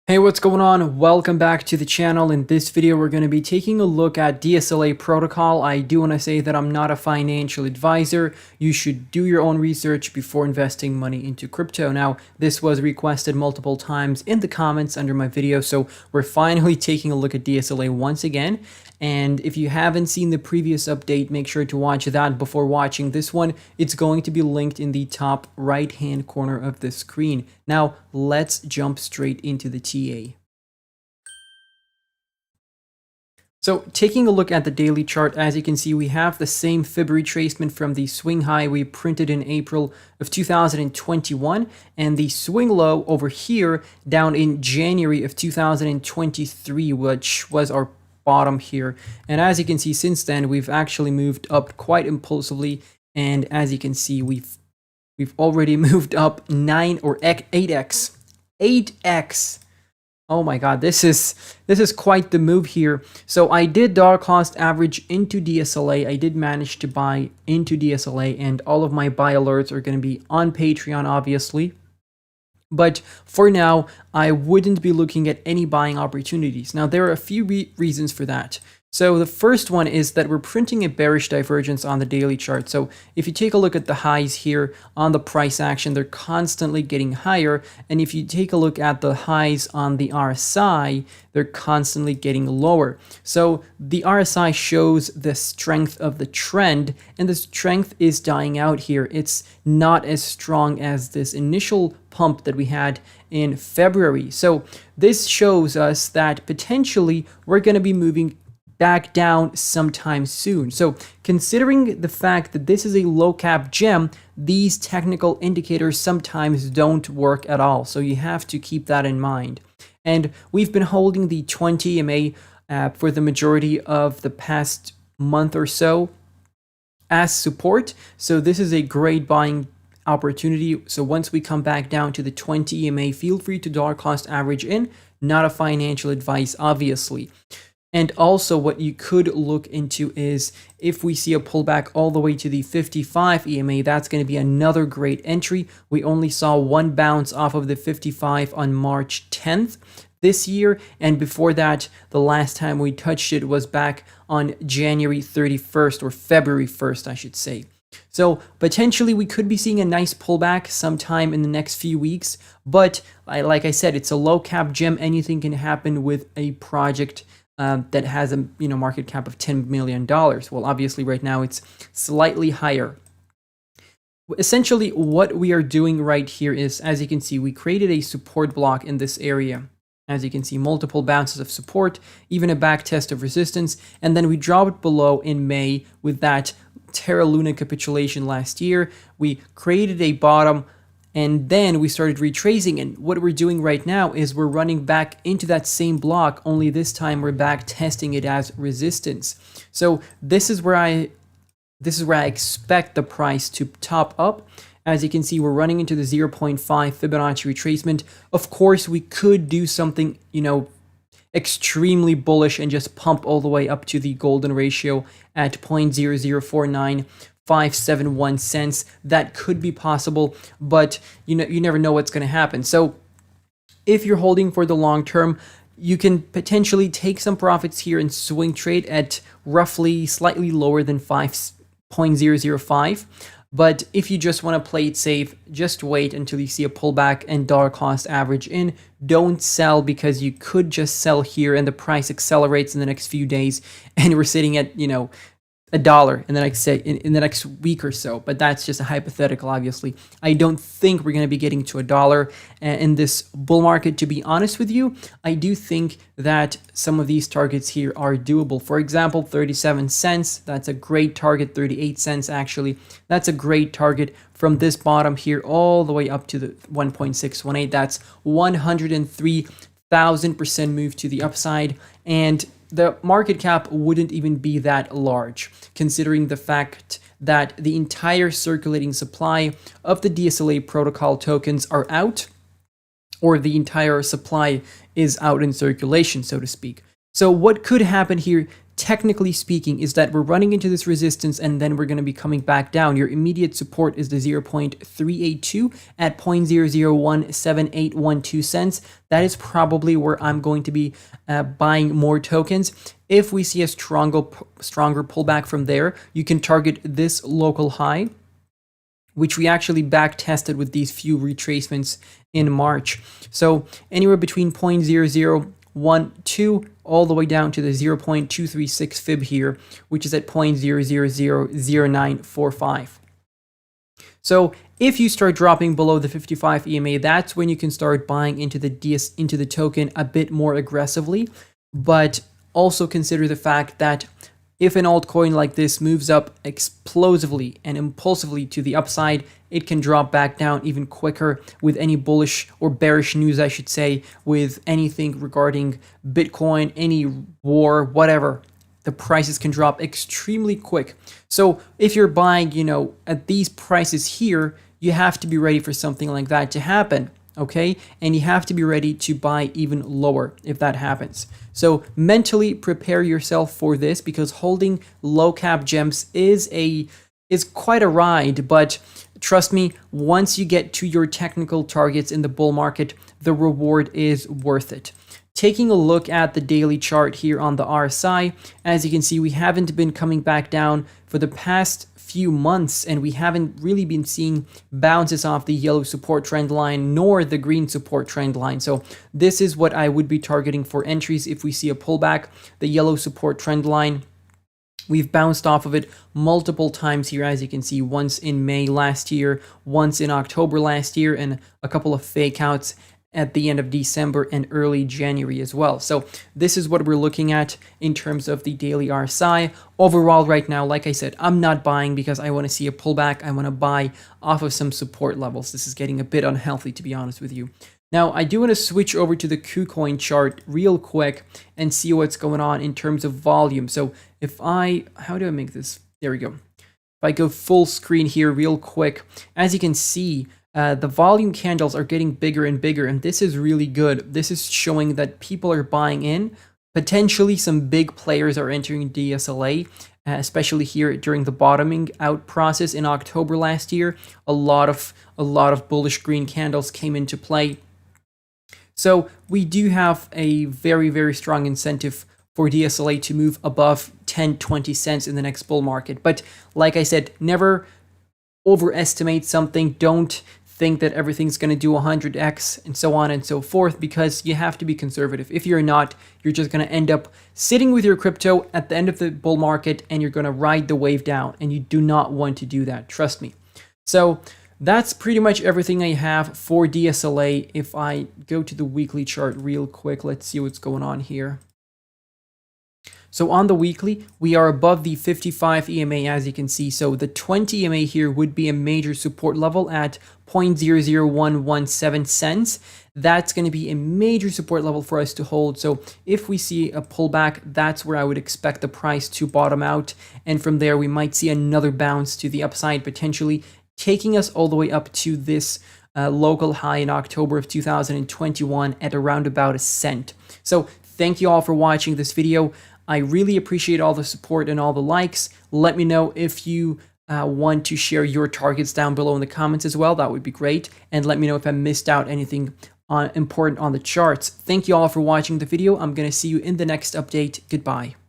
Hey, what's going on? Welcome back to the channel. In this video, we're going to be taking a look at Dsla protocol. I do want to say that I'm not a financial advisor. You should do your own research before investing money into crypto. Now, this was requested multiple times in the comments under my video, so we're finally taking a look at Dsla once again. And if you haven't seen the previous update, make sure to watch that before watching this one. It's going to be linked in the top right-hand corner of the screen. Now, let's jump straight into the TA. So taking a look at the daily chart, as you can see, we have the same fib retracement from the swing high we printed in April of 2021 and the swing low over here down in January of 2023, which was our bottom here. And as you can see, since then we've actually moved up quite impulsively, and as you can see, we've already moved up 8x. Oh my god, this is quite the move here. So I did dollar cost average into DSLA. I did manage to buy into DSLA, and all of my buy alerts are going to be on Patreon, obviously. But for now, I wouldn't be looking at any buying opportunities. Now, there are a few reasons for that. So the first one is that we're printing a bearish divergence on the daily chart. So if you take a look at the highs here on the price action, they're constantly getting higher. And if you take a look at the highs on the RSI, they're constantly getting lower. So the RSI shows the strength of the trend, and the strength is dying out here. It's not as strong as this initial pump that we had in February. So this shows us that potentially we're going to be moving back down sometime soon. So considering the fact that this is a low cap gem, these technical indicators sometimes don't work at all. So you have to keep that in mind. And we've been holding the 20 EMA for the majority of the past month or so as support. So this is a great buying opportunity. So once we come back down to the 20 EMA, feel free to dollar cost average in. Not a financial advice, obviously. And also what you could look into is if we see a pullback all the way to the 55 EMA, that's going to be another great entry. We only saw one bounce off of the 55 on March 10th this year. And before that, the last time we touched it was back on January 31st or February 1st, I should say. So potentially we could be seeing a nice pullback sometime in the next few weeks. But like I said, it's a low cap gem. Anything can happen with a project that has a market cap of $10 million. Well, obviously right now it's slightly higher. Essentially what we are doing right here is, as you can see, we created a support block in this area. As you can see, multiple bounces of support, even a back test of resistance, and then we dropped below in May with that Terra Luna capitulation last year. We created a bottom, and then we started retracing, and what we're doing right now is we're running back into that same block, only this time we're back testing it as resistance. So this is where I expect the price to top up. As you can see, we're running into the 0.5 Fibonacci retracement. Of course, we could do something, extremely bullish and just pump all the way up to the golden ratio at 0.0049571 cents. That could be possible, but you never know what's going to happen. So if you're holding for the long term, you can potentially take some profits here and swing trade at roughly slightly lower than 5.005. But if you just want to play it safe, just wait until you see a pullback and dollar cost average in. Don't sell, because you could just sell here and the price accelerates in the next few days and we're sitting at, $1 in the next week or so. But that's just a hypothetical, obviously. I don't think we're going to be getting to $1 in this bull market. To be honest with you, I do think that some of these targets here are doable. For example, 37 cents, that's a great target. 38 cents, actually, that's a great target. From this bottom here all the way up to the 1.618, that's 103,000% move to the upside. And the market cap wouldn't even be that large, considering the fact that the entire circulating supply of the Dsla protocol tokens are out, or the entire supply is out in circulation, so to speak. So what could happen here technically speaking, is that we're running into this resistance and then we're going to be coming back down. Your immediate support is the 0.382 at 0.0017812 cents. That is probably where I'm going to be buying more tokens. If we see a stronger pullback from there, you can target this local high, which we actually back tested with these few retracements in March. So anywhere between 0.0012 all the way down to the 0.236 fib here, which is at 0.0000945. So if you start dropping below the 55 EMA, that's when you can start buying into the token a bit more aggressively. But also consider the fact that if an altcoin like this moves up explosively and impulsively to the upside, it can drop back down even quicker with any bullish or bearish news, I should say, with anything regarding Bitcoin, any war, whatever. The prices can drop extremely quick. So if you're buying, at these prices here, you have to be ready for something like that to happen. Okay, and you have to be ready to buy even lower if that happens. So mentally prepare yourself for this, because holding low cap gems is quite a ride, but trust me, once you get to your technical targets in the bull market, the reward is worth it. Taking a look at the daily chart here on the RSI, as you can see, we haven't been coming back down for the past few months, and we haven't really been seeing bounces off the yellow support trend line nor the green support trend line. So this is what I would be targeting for entries if we see a pullback. The yellow support trend line, we've bounced off of it multiple times here, as you can see, once in May last year, once in October last year, and a couple of fake outs at the end of December and early January as well. So this is what we're looking at in terms of the daily RSI. Overall right now, like I said, I'm not buying because I want to see a pullback. I want to buy off of some support levels. This is getting a bit unhealthy, to be honest with you. Now, I do want to switch over to the KuCoin chart real quick and see what's going on in terms of volume. So how do I make this? There we go. If I go full screen here real quick, as you can see, the volume candles are getting bigger and bigger, and this is really good. This is showing that people are buying in. Potentially some big players are entering DSLA, especially here during the bottoming out process in October last year. A lot of bullish green candles came into play. So we do have a very, very strong incentive for DSLA to move above 10-20 cents in the next bull market. But like I said, never overestimate something. Don't think that everything's going to do 100x and so on and so forth, because you have to be conservative. If you're not, you're just going to end up sitting with your crypto at the end of the bull market and you're going to ride the wave down, and you do not want to do that. Trust me. So that's pretty much everything I have for DSLA. If I go to the weekly chart real quick, let's see what's going on here. So on the weekly, we are above the 55 EMA, as you can see. So the 20 EMA here would be a major support level at 0.00117 cents. That's going to be a major support level for us to hold. So if we see a pullback, that's where I would expect the price to bottom out. And from there, we might see another bounce to the upside, potentially taking us all the way up to this local high in October of 2021 at around about a cent. So thank you all for watching this video. I really appreciate all the support and all the likes. Let me know if you want to share your targets down below in the comments as well. That would be great. And let me know if I missed out anything important on the charts. Thank you all for watching the video. I'm going to see you in the next update. Goodbye.